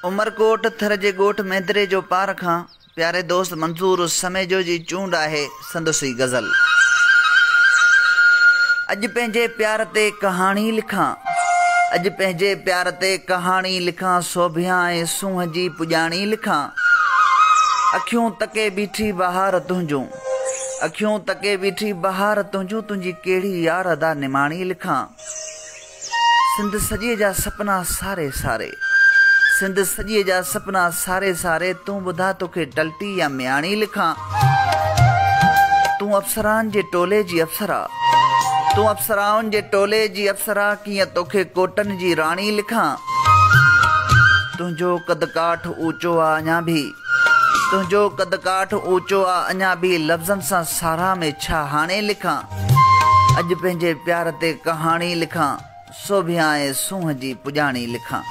उमरकोट थर जे गोठ मेंदरे जो पार खां प्यारे दोस्त मंसूर समेजो जी चूंड आहे संदुसी गज़ल। अॼु पंहिंजे प्यार ते कहाणी लिखां, अॼु पंहिंजे प्यार ते कहाणी लिखां, सोभियां ऐं सूंह जी पुॼाणी लिखां। अखियूं तके बीठी बहार तुंहिंजूं, अखियूं तके बीठी बहार तुंहिंजूं, तुंहिंजी कहिड़ी यार अदा निमाणी लिखां। सिंध सॼे जा सपना सारे सारे, सिंध सॼे जा सपना सारे सारे, तूं ॿुधा तोखे टलटी या म्याणी लिखां। तूं अफ़सरान जे टोले जी अफ़सरा, तूं अफ़सराउनि जे टोले जी अफ़सरा, कीअं तोखे कोटनि जी राणी लिखां। तुंहिंजो कद काठ ऊचो आहे अञा बि, तुंहिंजो कद काठ ऊचो आहे अञा बि, लफ़्ज़नि सां साराह में छा हाणे लिखां। अॼु पंहिंजे प्यार ते कहाणी लिखां, सोभियां ऐं सूंह जी पुॼाणी लिखां।